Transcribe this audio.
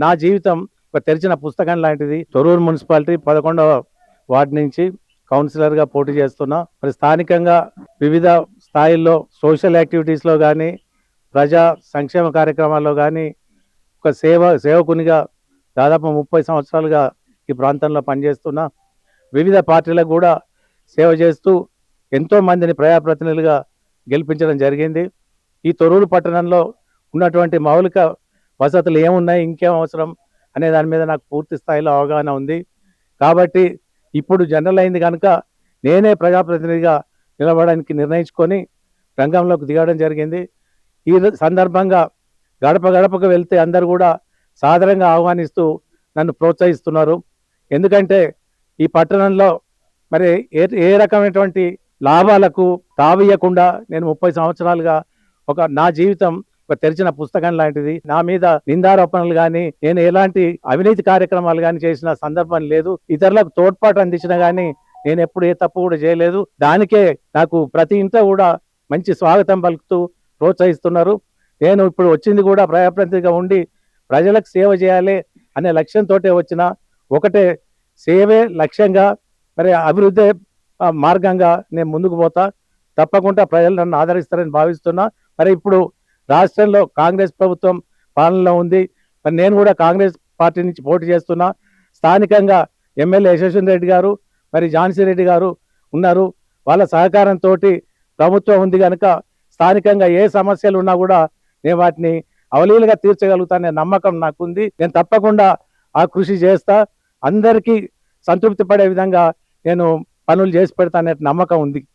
నా జీవితం ఒక తెరిచిన పుస్తకం లాంటిది. తొర్రూరు మున్సిపాలిటీ 11వ వార్డు నుంచి కౌన్సిలర్‌గా పోటీ చేస్తున్నా. మరి స్థానికంగా వివిధ స్థాయిల్లో సోషల్ యాక్టివిటీస్‌లో గానీ, ప్రజా సంక్షేమ కార్యక్రమాల్లో గానీ, ఒక సేవకునిగా దాదాపు 30 సంవత్సరాలుగా ఈ ప్రాంతంలో పనిచేస్తున్నా. వివిధ పార్టీలకు గూడా సేవ చేస్తూ ఎంతో మందిని ప్రజాప్రతినిధులుగా గెలిపించడం జరిగింది. ఈ తొర్రూరు పట్టణంలో ఉన్నటువంటి మౌలిక వసతులు ఏమున్నాయి, ఇంకేం అవసరం అనే దాని మీద నాకు పూర్తి స్థాయిలో అవగాహన ఉంది. కాబట్టి ఇప్పుడు జనరల్ అయింది కనుక నేనే ప్రజాప్రతినిధిగా నిలబడడానికి నిర్ణయించుకొని రంగంలోకి దిగడం జరిగింది. ఈ సందర్భంగా గడప గడపకు వెళ్తే అందరూ కూడా సాదరంగా ఆహ్వానిస్తూ నన్ను ప్రోత్సహిస్తున్నారు. ఎందుకంటే ఈ పట్టణంలో మరి ఏ రకమైనటువంటి లాభాలకు తావియ్యకుండా నేను 30 సంవత్సరాలుగా నా జీవితం ఒక తెరిచిన పుస్తకం లాంటిది. నా మీద నిందారోపణలు కానీ, నేను ఎలాంటి అవినీతి కార్యక్రమాలు కానీ చేసిన సందర్భం లేదు. ఇతరులకు తోడ్పాటు అందించిన కానీ నేను ఎప్పుడు ఏ తప్పు కూడా చేయలేదు. దానికే నాకు ప్రతి ఇంట్లో కూడా మంచి స్వాగతం పలుకుతూ ప్రోత్సహిస్తున్నారు. నేను ఇప్పుడు వచ్చింది కూడా ప్రజాప్రతినిధిగా ఉండి ప్రజలకు సేవ చేయాలి అనే లక్ష్యంతోటే వచ్చిన. ఒకటే సేవే లక్ష్యంగా, మరి అభివృద్ధి మార్గంగా నేను ముందుకు పోతా. తప్పకుండా ప్రజలు నన్ను ఆదరిస్తారని భావిస్తున్నా. మరి ఇప్పుడు రాష్ట్రంలో కాంగ్రెస్ ప్రభుత్వం పాలనలో ఉంది. మరి నేను కూడా కాంగ్రెస్ పార్టీ నుంచి పోటీ చేస్తున్నా. స్థానికంగా ఎమ్మెల్యే యశస్విని రెడ్డి గారు, మరి ఝాన్సీ రెడ్డి గారు ఉన్నారు. వాళ్ళ సహకారంతో ప్రభుత్వం ఉంది కనుక స్థానికంగా ఏ సమస్యలు ఉన్నా కూడా నేను వాటిని అవలీలుగా తీర్చగలుగుతానే నమ్మకం నాకుంది. నేను తప్పకుండా ఆ కృషి చేస్తా. అందరికీ సంతృప్తి పడే విధంగా నేను పనులు చేసి పెడతానే నమ్మకం ఉంది.